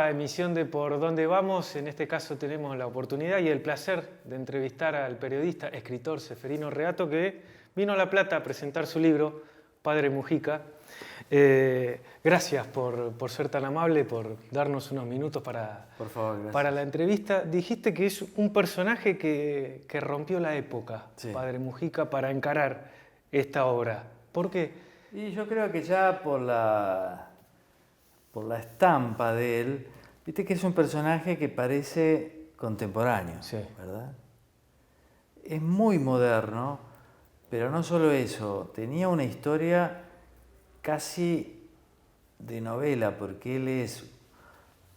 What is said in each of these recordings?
nueva emisión de Por Dónde Vamos. En este caso tenemos la oportunidad y el placer de entrevistar al periodista, escritor Ceferino Reato, que vino a La Plata a presentar su libro, Padre Mujica. Gracias por ser tan amable, por darnos unos minutos Por favor, gracias. para la entrevista. Dijiste que es un personaje que rompió la época, Sí. Padre Mujica, para encarar esta obra. ¿Por qué? Y yo creo que ya por la estampa de él, viste que es un personaje que parece contemporáneo, Sí. ¿verdad? Es muy moderno, pero no solo eso, tenía una historia casi de novela, porque él es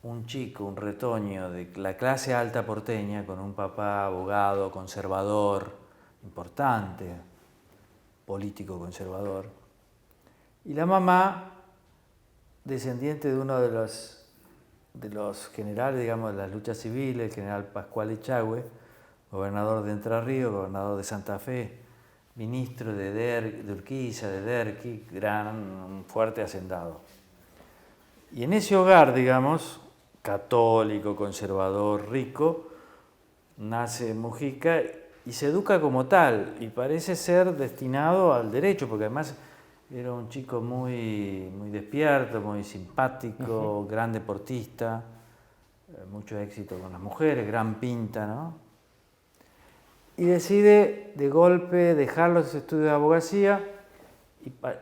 un chico, un retoño de la clase alta porteña, con un papá abogado, conservador, importante, político conservador, y la mamá descendiente de uno de los generales, digamos, de las luchas civiles, el general Pascual Echagüe, gobernador de Entre Ríos, gobernador de Santa Fe, ministro de Urquiza, de Derqui, gran, fuerte hacendado. Y en ese hogar, digamos, católico, conservador, rico, nace Mujica y se educa como tal, y parece ser destinado al derecho, porque además era un chico muy despierto, muy simpático, gran deportista, mucho éxito con las mujeres, gran pinta, ¿no? Y decide de golpe dejar los estudios de abogacía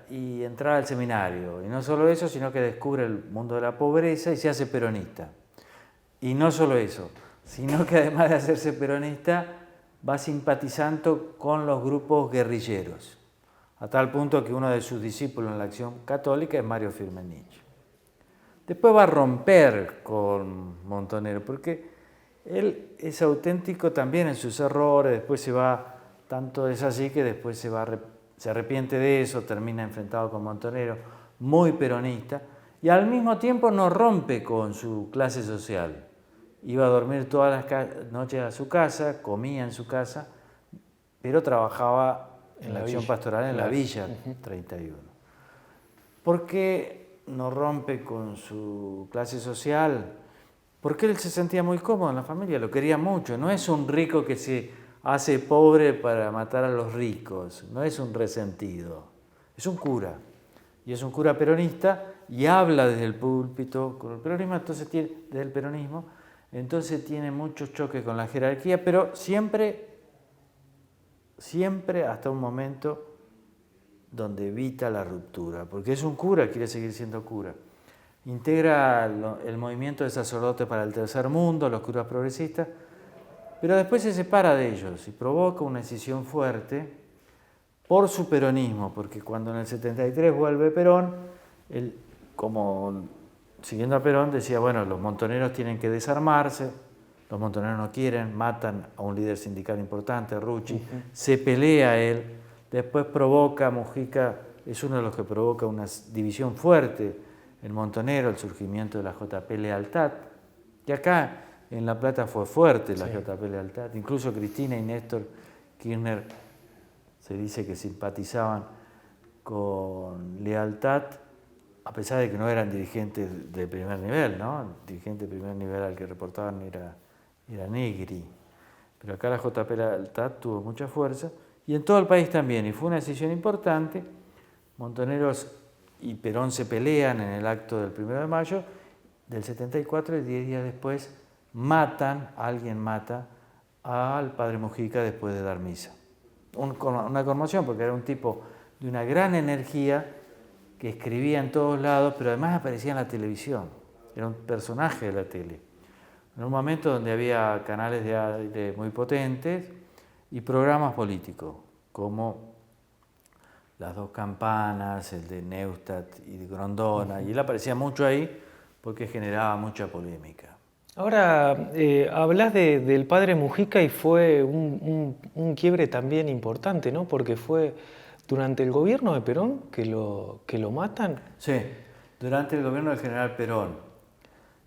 y entrar al seminario. Y no solo eso, sino que descubre el mundo de la pobreza y se hace peronista. Y no solo eso, sino que además de hacerse peronista, va simpatizando con los grupos guerrilleros, a tal punto que uno de sus discípulos en la Acción Católica es Mario Firmenich. Después va a romper con Montonero, porque él es auténtico también en sus errores, después se va, tanto es así que después se arrepiente de eso, termina enfrentado con Montonero, muy peronista, y al mismo tiempo no rompe con su clase social. Iba a dormir todas las noches a su casa, comía en su casa, pero trabajaba en la acción pastoral en la Villa 31. ¿Por qué no rompe con su clase social? Porque él se sentía muy cómodo en la familia, lo quería mucho. No es un rico que se hace pobre para matar a los ricos, no es un resentido, es un cura. Y es un cura peronista y habla desde el púlpito con el peronismo, entonces tiene muchos choques con la jerarquía, pero siempre hasta un momento donde evita la ruptura, porque es un cura, quiere seguir siendo cura. Integra el movimiento de sacerdotes para el tercer mundo, los curas progresistas, pero después se separa de ellos y provoca una decisión fuerte por su peronismo, porque cuando en el 73 vuelve Perón, él, como siguiendo a Perón, decía, bueno, los montoneros tienen que desarmarse, los montoneros no quieren, matan a un líder sindical importante, Rucci, se pelea él, después provoca, Mujica es uno de los que provoca una división fuerte en Montonero, el surgimiento de la JP Lealtad, y acá en La Plata fue fuerte la JP Lealtad, incluso Cristina y Néstor Kirchner se dice que simpatizaban con Lealtad, a pesar de que no eran dirigentes de primer nivel, ¿no? El dirigente de primer nivel al que reportaban era Negri. Pero acá la JP Lealtad tuvo mucha fuerza, y en todo el país también, y fue una decisión importante. Montoneros y Perón se pelean en el acto del 1 de mayo del 74, y 10 días después alguien mata al padre Mujica después de dar misa. Una conmoción, porque era un tipo de una gran energía que escribía en todos lados, pero además aparecía en la televisión, era un personaje de la tele. En un momento donde había canales de aire muy potentes y programas políticos, como Las Dos Campanas, el de Neustadt y de Grondona, y él aparecía mucho ahí porque generaba mucha polémica. Ahora, hablas del padre Mujica y fue un quiebre también importante, ¿no? Porque fue durante el gobierno de Perón que lo matan. Sí, durante el gobierno del general Perón.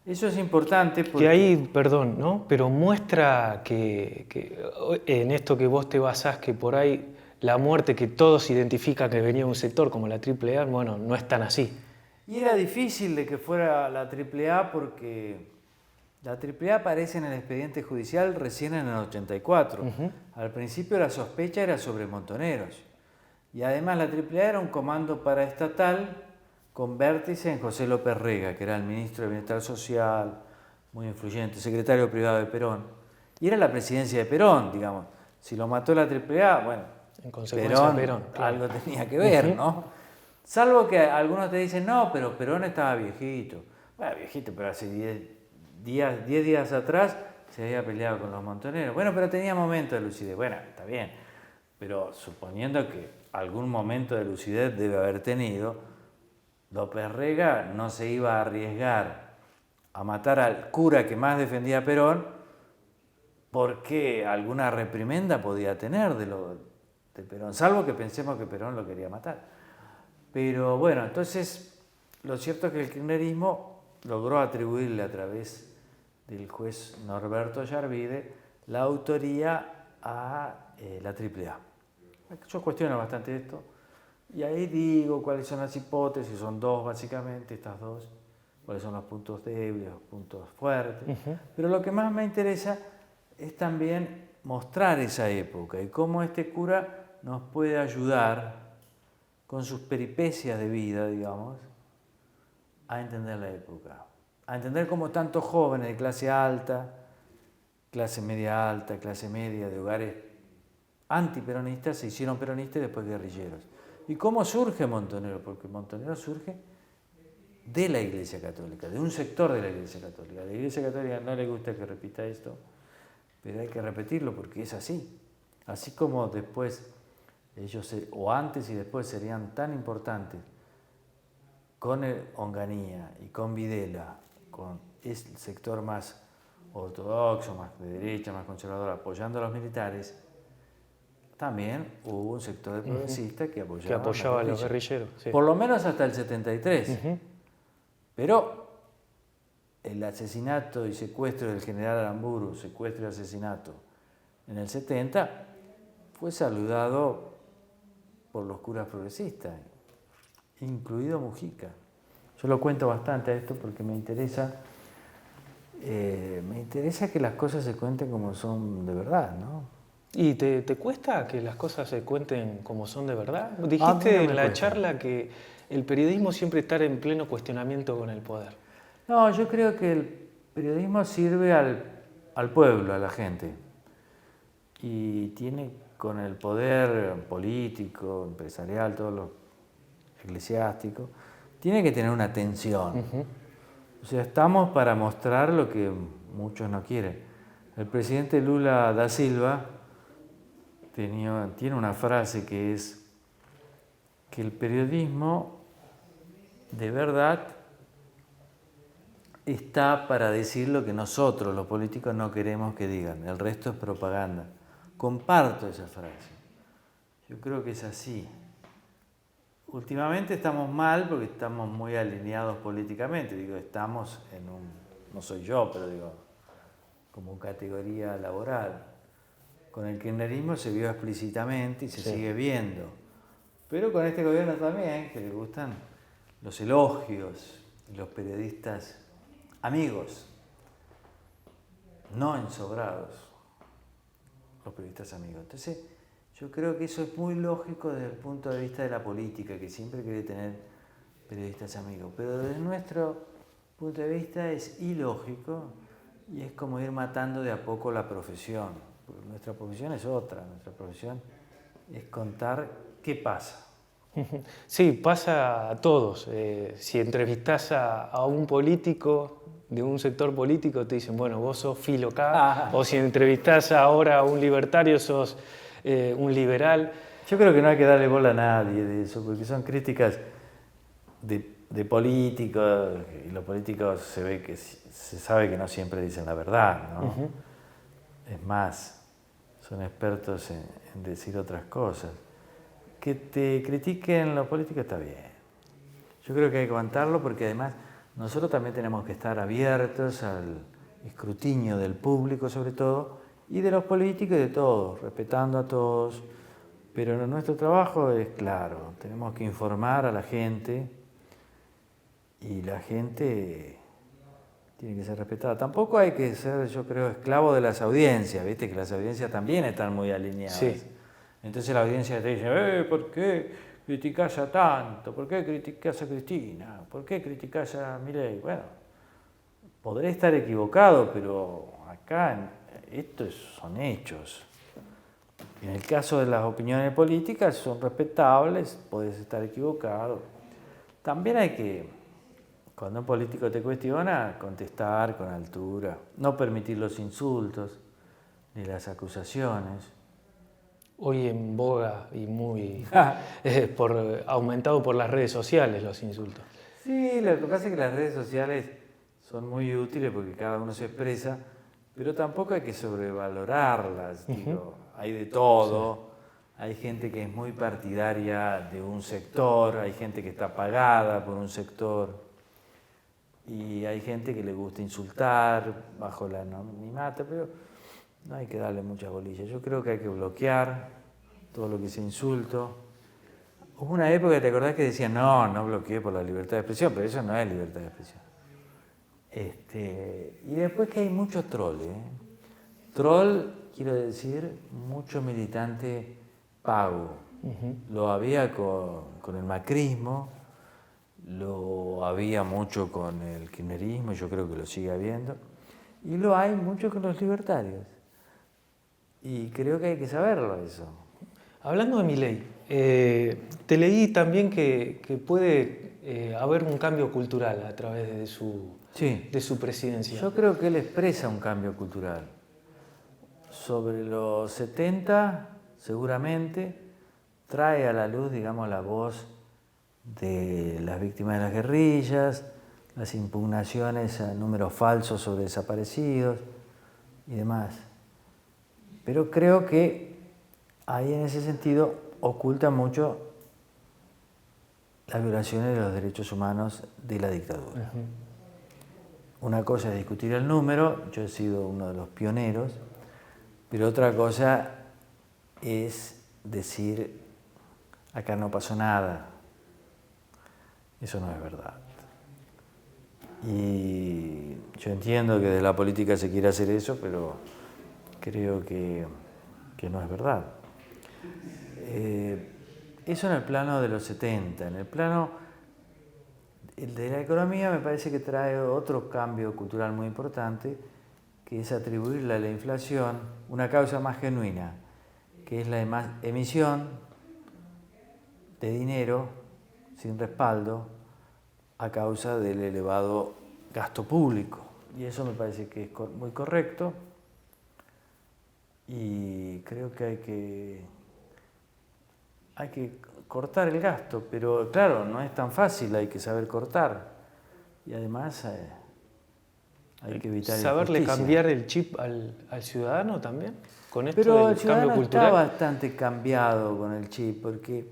Eso es importante porque... Que ahí, perdón, ¿no? Pero muestra que en esto que vos te basás, que por ahí la muerte que todos identifican que venía de un sector como la AAA, bueno, no es tan así. Y era difícil de que fuera la AAA porque la AAA aparece en el expediente judicial recién en el 84. Al principio la sospecha era sobre Montoneros. Y además la AAA era un comando paraestatal con vértice en José López Rega, que era el ministro de Bienestar Social, muy influyente, secretario privado de Perón. Y era la presidencia de Perón, digamos. Si lo mató la AAA, bueno, en consecuencia Perón claro. algo tenía que ver, ¿no? Salvo que algunos te dicen, no, pero Perón estaba viejito. Bueno, viejito, pero hace 10 días atrás se había peleado con los Montoneros. Bueno, pero tenía momentos de lucidez. Bueno, está bien. Pero suponiendo que algún momento de lucidez debe haber tenido, López Rega no se iba a arriesgar a matar al cura que más defendía a Perón porque alguna reprimenda podía tener de Perón, salvo que pensemos que Perón lo quería matar. Pero bueno, entonces lo cierto es que el kirchnerismo logró atribuirle a través del juez Norberto Yarvide la autoría a la AAA. Yo cuestiono bastante esto y ahí digo cuáles son las hipótesis, son dos básicamente, estas dos, cuáles son los puntos débiles, los puntos fuertes, pero lo que más me interesa es también mostrar esa época y cómo este cura nos puede ayudar con sus peripecias de vida, digamos, a entender la época, a entender cómo tantos jóvenes de clase alta, clase media alta, clase media, de hogares antiperonistas se hicieron peronistas y después guerrilleros. ¿Y cómo surge Montonero? Porque Montonero surge de la Iglesia Católica, de un sector de la Iglesia Católica. A la Iglesia Católica no le gusta que repita esto, pero hay que repetirlo porque es así. Así como después ellos, o antes y después, serían tan importantes con Onganía y con Videla, con el sector más ortodoxo, más de derecha, más conservador, apoyando a los militares, también hubo un sector de progresistas que apoyaba a los guerrilleros. Sí. Por lo menos hasta el 73. Pero el asesinato y secuestro del general Aramburu, secuestro y asesinato en el 70, fue saludado por los curas progresistas, incluido Mujica. Yo lo cuento bastante a esto porque me interesa que las cosas se cuenten como son de verdad, ¿no? ¿Y te cuesta que las cosas se cuenten como son de verdad? Dijiste en la charla que el periodismo siempre está en pleno cuestionamiento con el poder. No, yo creo que el periodismo sirve al pueblo, a la gente. Y tiene con el poder político, empresarial, todo lo eclesiástico, tiene que tener una tensión. O sea, estamos para mostrar lo que muchos no quieren. El presidente Lula da Silva tiene una frase que es que el periodismo de verdad está para decir lo que nosotros, los políticos, no queremos que digan. El resto es propaganda. Comparto esa frase. Yo creo que es así. Últimamente estamos mal porque estamos muy alineados políticamente. Digo, estamos en no soy yo, pero digo, como categoría laboral. Con el kirchnerismo se vio explícitamente y se sigue viendo. Pero con este gobierno también, que le gustan los elogios y los periodistas amigos, no ensobrados, los periodistas amigos. Entonces, yo creo que eso es muy lógico desde el punto de vista de la política, que siempre quiere tener periodistas amigos. Pero desde nuestro punto de vista es ilógico y es como ir matando de a poco la profesión. Porque nuestra profesión es otra, nuestra profesión es contar qué pasa. Sí, pasa a todos. Si entrevistás a un político de un sector político, te dicen, bueno, vos sos filo K, o si entrevistás ahora a un libertario, sos un liberal. Yo creo que no hay que darle bola a nadie de eso, porque son críticas de políticos, y los políticos se sabe que no siempre dicen la verdad, ¿no? Es más, son expertos en decir otras cosas. Que te critiquen los políticos está bien. Yo creo que hay que aguantarlo porque además nosotros también tenemos que estar abiertos al escrutinio del público sobre todo y de los políticos y de todos, respetando a todos. Pero nuestro trabajo es claro, tenemos que informar a la gente y la gente tiene que ser respetada. Tampoco hay que ser, yo creo, esclavo de las audiencias, ¿viste? Que las audiencias también están muy alineadas. Sí. Entonces la audiencia te dice, ¿por qué criticás a tanto? ¿Por qué criticás a Cristina? ¿Por qué criticás a Milei? Bueno, podré estar equivocado, pero acá esto son hechos. En el caso de las opiniones políticas son respetables, podés estar equivocado. También hay que, cuando un político te cuestiona, contestar con altura, no permitir los insultos ni las acusaciones. Hoy en boga y muy aumentado por las redes sociales los insultos. Sí, lo que pasa es que las redes sociales son muy útiles porque cada uno se expresa, pero tampoco hay que sobrevalorarlas. Digo, hay de todo. Sí. Hay gente que es muy partidaria de un sector, hay gente que está pagada por un sector y hay gente que le gusta insultar bajo la anonimato, pero no hay que darle mucha bolilla. Yo creo que hay que bloquear todo lo que sea insulto. Hubo una época, ¿te acordás que decían, no bloqueé por la libertad de expresión? Pero eso no es libertad de expresión. Y después que hay mucho troll. Troll, quiero decir, mucho militante pago. Lo había con el macrismo, lo había mucho con el kirchnerismo, yo creo que lo sigue habiendo, y lo hay mucho con los libertarios. Y creo que hay que saberlo eso. Hablando de Milei, te leí también que puede haber un cambio cultural a través de su presidencia. Yo creo que él expresa un cambio cultural. Sobre los 70, seguramente, trae a la luz, digamos, la voz de las víctimas de las guerrillas, las impugnaciones a números falsos sobre desaparecidos y demás. Pero creo que ahí en ese sentido oculta mucho las violaciones de los derechos humanos de la dictadura. Una cosa es discutir el número, yo he sido uno de los pioneros, pero otra cosa es decir, acá no pasó nada. Eso no es verdad. Y yo entiendo que desde la política se quiere hacer eso, pero creo que no es verdad. Eso en el plano de los 70. En el plano de la economía me parece que trae otro cambio cultural muy importante, que es atribuirle a la inflación una causa más genuina, que es la emisión de dinero sin respaldo a causa del elevado gasto público. Y eso me parece que es muy correcto y creo que hay que cortar el gasto, pero claro, no es tan fácil, hay que saber cortar y además hay que evitar saberle cambiar el chip al ciudadano también con esto pero del el ciudadano cambio cultural. Está bastante cambiado con el chip porque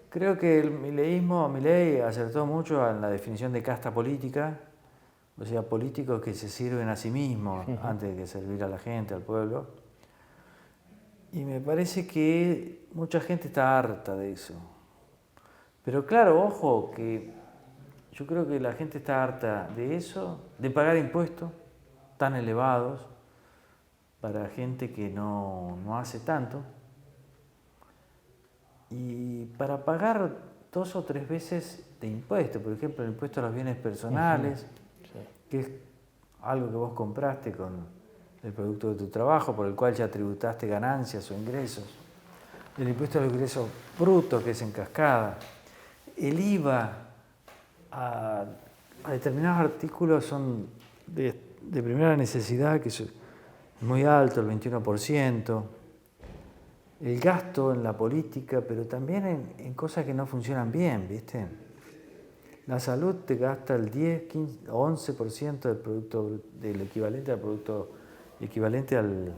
creo que el Milei acertó mucho en la definición de casta política, o sea, políticos que se sirven a sí mismos antes de servir a la gente, al pueblo. Y me parece que mucha gente está harta de eso. Pero claro, ojo, que yo creo que la gente está harta de eso, de pagar impuestos tan elevados para gente que no hace tanto. Y para pagar 2 o 3 veces de impuestos, por ejemplo, el impuesto a los bienes personales, que es algo que vos compraste con el producto de tu trabajo, por el cual ya tributaste ganancias o ingresos, el impuesto a los ingresos brutos, que es en cascada, el IVA a determinados artículos son de primera necesidad, que es muy alto, el 21%, el gasto en la política, pero también en cosas que no funcionan bien, ¿viste? La salud te gasta el 10, 15, 11% del producto, del equivalente al producto, equivalente al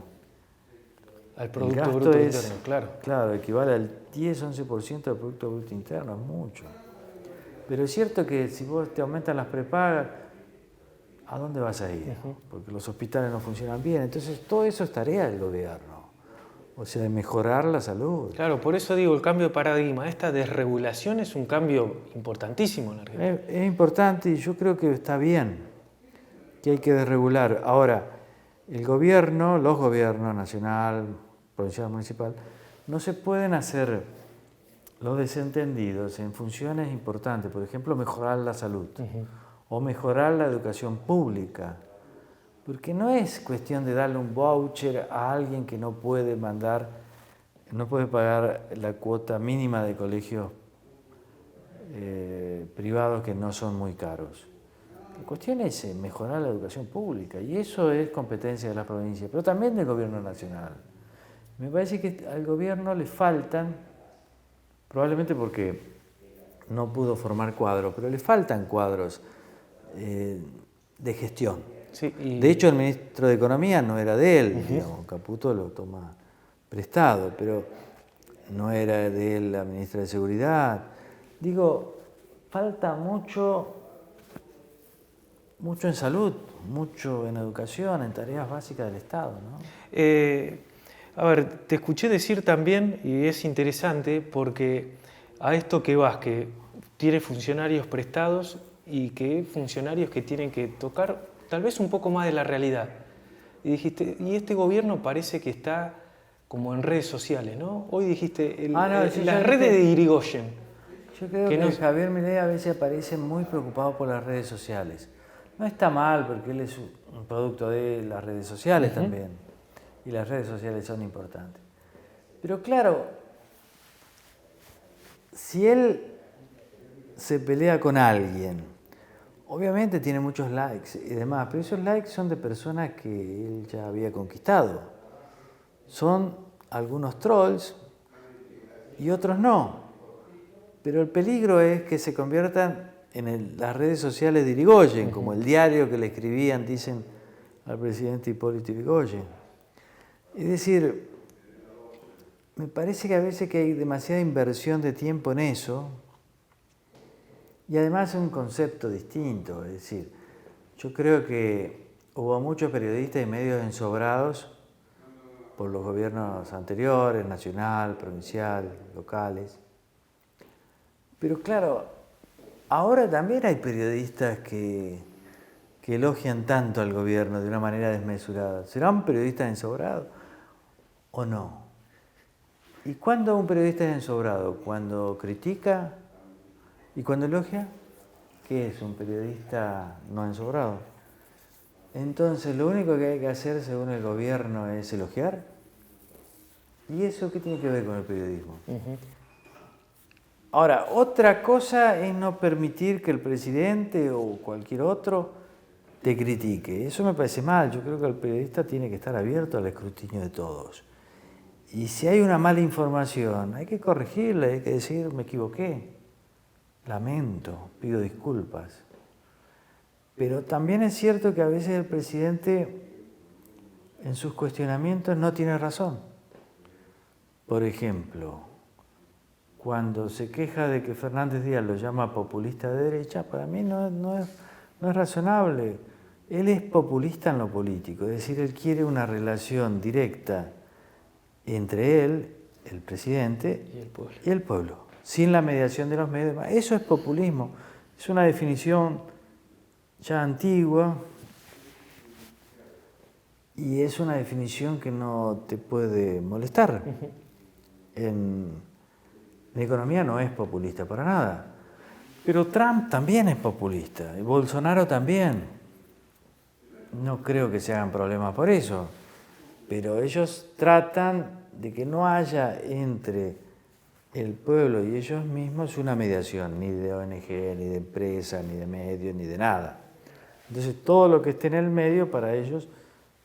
Producto Bruto Interno, claro. Claro, equivale al 10, 11% del Producto Bruto Interno, es mucho. Pero es cierto que si vos te aumentan las prepagas, ¿a dónde vas a ir? Porque los hospitales no funcionan bien. Entonces, todo eso es tarea del gobierno. o sea, de mejorar la salud. Claro, por eso digo, el cambio de paradigma, esta desregulación es un cambio importantísimo en la Argentina. Es importante y yo creo que está bien, que hay que desregular. Ahora, el gobierno, los gobiernos nacional, provincial, municipal, no se pueden hacer los desentendidos en funciones importantes, por ejemplo, mejorar la salud o mejorar la educación pública, porque no es cuestión de darle un voucher a alguien que no puede pagar la cuota mínima de colegios privados que no son muy caros. La cuestión es mejorar la educación pública y eso es competencia de las provincias, pero también del gobierno nacional. Me parece que al gobierno le faltan, probablemente porque no pudo formar cuadros, pero le faltan cuadros de gestión. Sí, de hecho, el ministro de Economía no era de él, digamos, Caputo lo toma prestado, pero no era de él la ministra de Seguridad. Digo, falta mucho en salud, mucho en educación, en tareas básicas del Estado, ¿no? A ver, te escuché decir también, y es interesante, porque a esto que vas, que tiene funcionarios prestados y que funcionarios que tienen que tocar tal vez un poco más de la realidad. Y dijiste, y este gobierno parece que está como en redes sociales, ¿no? Hoy dijiste, las redes de Irigoyen. Yo creo que Javier Milei a veces aparece muy preocupado por las redes sociales. No está mal, porque él es un producto de las redes sociales también. Y las redes sociales son importantes. Pero claro, si él se pelea con alguien, obviamente tiene muchos likes y demás, pero esos likes son de personas que él ya había conquistado. Son algunos trolls y otros no. Pero el peligro es que se conviertan en las redes sociales de Irigoyen, como el diario que le escribían, dicen, al presidente Hipólito Yrigoyen. Es decir, me parece que a veces que hay demasiada inversión de tiempo en eso, y además es un concepto distinto. Es decir, yo creo que hubo muchos periodistas y medios ensobrados por los gobiernos anteriores, nacional, provincial, locales. Pero claro, ahora también hay periodistas que elogian tanto al gobierno de una manera desmesurada. ¿Serán periodistas ensobrados o no? ¿Y cuándo un periodista es ensobrado? ¿Cuando critica y cuando elogia? ¿Qué es un periodista no ensobrado? Entonces, lo único que hay que hacer según el gobierno es elogiar. ¿Y eso qué tiene que ver con el periodismo? Ahora, otra cosa es no permitir que el presidente o cualquier otro te critique. Eso me parece mal. Yo creo que el periodista tiene que estar abierto al escrutinio de todos. Y si hay una mala información, hay que corregirla, hay que decir, me equivoqué, lamento, pido disculpas. Pero también es cierto que a veces el presidente en sus cuestionamientos no tiene razón. Por ejemplo, cuando se queja de que Fernández Díaz lo llama populista de derecha, para mí no es razonable. Él es populista en lo político, es decir, él quiere una relación directa entre él, el presidente, y el pueblo, sin la mediación de los medios. Eso es populismo, es una definición ya antigua y es una definición que no te puede molestar. En economía no es populista para nada, pero Trump también es populista y Bolsonaro también. No creo que se hagan problemas por eso, pero ellos tratan de que no haya entre el pueblo y ellos mismos una mediación, ni de ONG, ni de empresa, ni de medios, ni de nada. Entonces todo lo que esté en el medio para ellos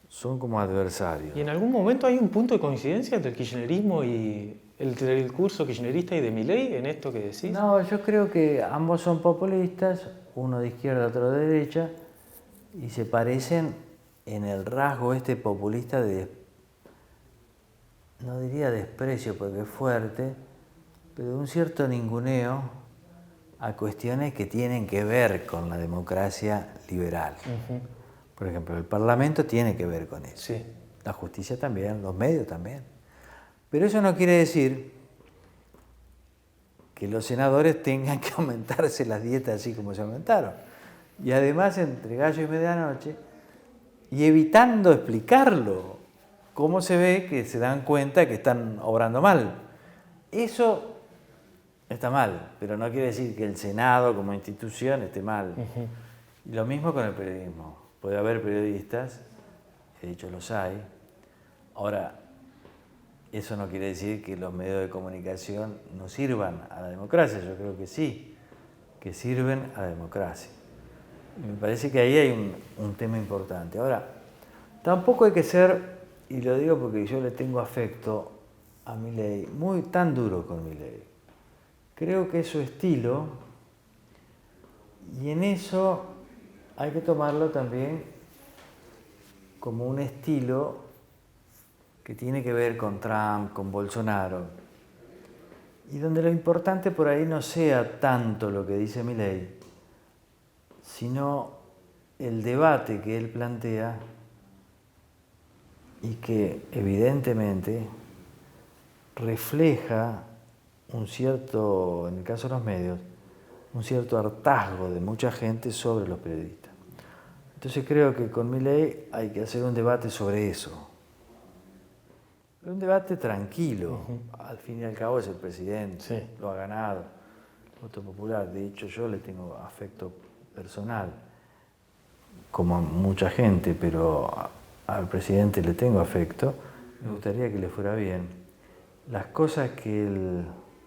son como adversarios. ¿Y en algún momento hay un punto de coincidencia entre el kirchnerismo y el discurso kirchnerista y de Milei en esto que decís? No, yo creo que ambos son populistas, uno de izquierda, otro de derecha, y se parecen en el rasgo populista de, no diría desprecio porque es fuerte, pero de un cierto ninguneo a cuestiones que tienen que ver con la democracia liberal. Por ejemplo, el Parlamento tiene que ver con eso. Sí. La justicia también, los medios también. Pero eso no quiere decir que los senadores tengan que aumentarse las dietas así como se aumentaron. Y además, entre gallo y medianoche, y evitando explicarlo, cómo se ve que se dan cuenta que están obrando mal. Eso está mal, pero no quiere decir que el Senado como institución esté mal. Y lo mismo con el periodismo. Puede haber periodistas, de hecho los hay. Ahora, eso no quiere decir que los medios de comunicación no sirvan a la democracia. Yo creo que sí, que sirven a la democracia. Me parece que ahí hay un tema importante. Ahora, tampoco hay que ser, y lo digo porque yo le tengo afecto a Milei, tan duro con Milei. Creo que es su estilo, y en eso hay que tomarlo también como un estilo que tiene que ver con Trump, con Bolsonaro, y donde lo importante por ahí no sea tanto lo que dice Milei, sino el debate que él plantea y que evidentemente refleja un cierto, en el caso de los medios, un cierto hartazgo de mucha gente sobre los periodistas. Entonces creo que con Milei hay que hacer un debate sobre eso. Un debate tranquilo. Al fin y al cabo es el presidente, lo ha ganado, voto popular. De hecho, yo le tengo afecto personal, como a mucha gente, pero al presidente le tengo afecto. Me gustaría que le fuera bien. Las cosas que él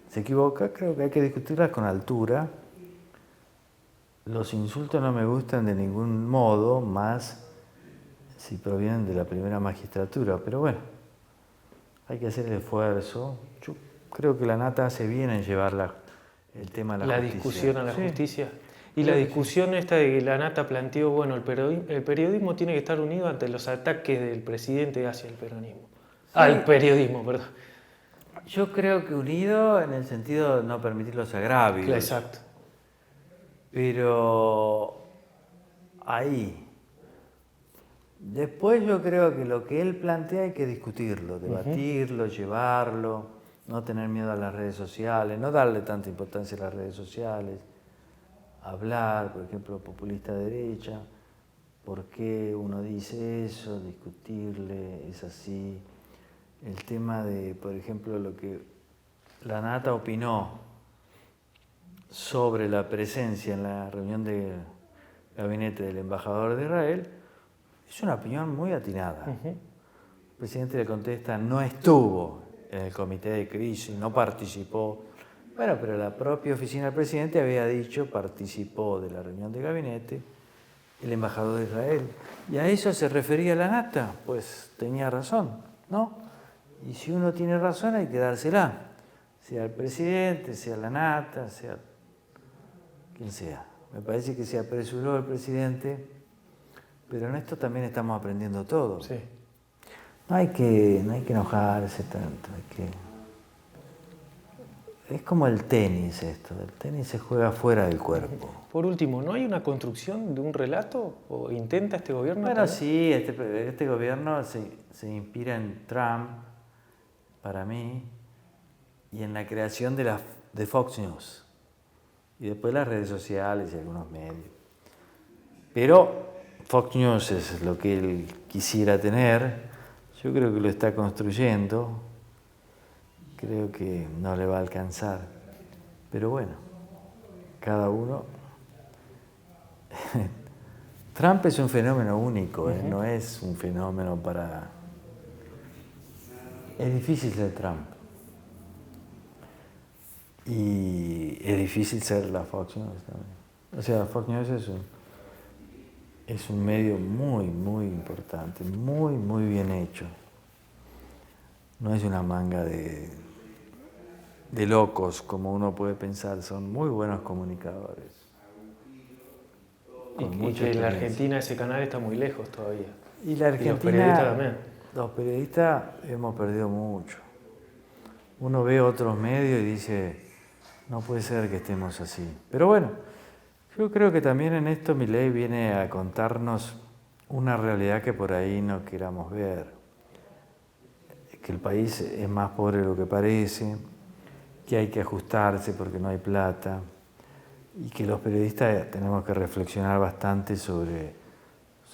se equivoca, creo que hay que discutirlas con altura. Los insultos no me gustan de ningún modo, más si provienen de la primera magistratura, pero bueno, hay que hacer el esfuerzo. Yo creo que la Nata hace bien en llevar el tema a la justicia. La discusión a la justicia. Y la discusión esta de que la Nata planteó, bueno, el periodismo tiene que estar unido ante los ataques del presidente hacia el peronismo. Al periodismo, perdón. Yo creo que unido en el sentido de no permitir los agravios. Exacto. Pero ahí. Después yo creo que lo que él plantea hay que discutirlo, debatirlo, llevarlo, no tener miedo a las redes sociales, no darle tanta importancia a las redes sociales, hablar, por ejemplo, populista derecha, por qué uno dice eso, discutirle, es así. El tema de, por ejemplo, lo que la Nata opinó sobre la presencia en la reunión del gabinete del embajador de Israel, es una opinión muy atinada. El presidente le contesta, no estuvo en el comité de crisis, no participó. Bueno, pero la propia oficina del presidente había dicho, participó de la reunión de gabinete el embajador de Israel. ¿Y a eso se refería la Nata? Pues tenía razón, ¿no? Y si uno tiene razón hay que dársela, sea el presidente, sea la Nata, sea quien sea. Me parece que se apresuró el presidente, pero en esto también estamos aprendiendo todos. Sí. No hay que enojarse tanto, es como el tenis esto, el tenis se juega fuera del cuerpo. Por último, ¿no hay una construcción de un relato o intenta este gobierno? Bueno, sí, este gobierno se inspira en Trump, para mí, y en la creación de Fox News, y después las redes sociales y algunos medios. Pero Fox News es lo que él quisiera tener, yo creo que lo está construyendo, creo que no le va a alcanzar, pero bueno, cada uno. Trump es un fenómeno único, no es un fenómeno para... Es difícil ser Trump. Y es difícil ser la Fox News también. O sea, Fox News es un medio muy, muy importante, muy, muy bien hecho. No es una manga de locos, como uno puede pensar, son muy buenos comunicadores. Y que en la Argentina ese canal está muy lejos todavía. Y la Argentina, y los periodistas también. Los periodistas hemos perdido mucho. Uno ve otros medios y dice, no puede ser que estemos así. Pero bueno, yo creo que también en esto Milei viene a contarnos una realidad que por ahí no queramos ver. que el país es más pobre de lo que parece, que hay que ajustarse porque no hay plata y que los periodistas tenemos que reflexionar bastante sobre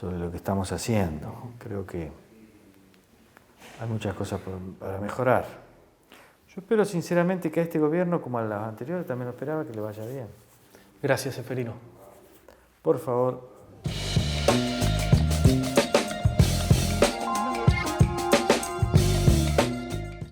lo que estamos haciendo. Creo que hay muchas cosas para mejorar. Yo espero sinceramente que a este gobierno, como a los anteriores, también lo esperaba, que le vaya bien. Gracias, Seferino. Por favor.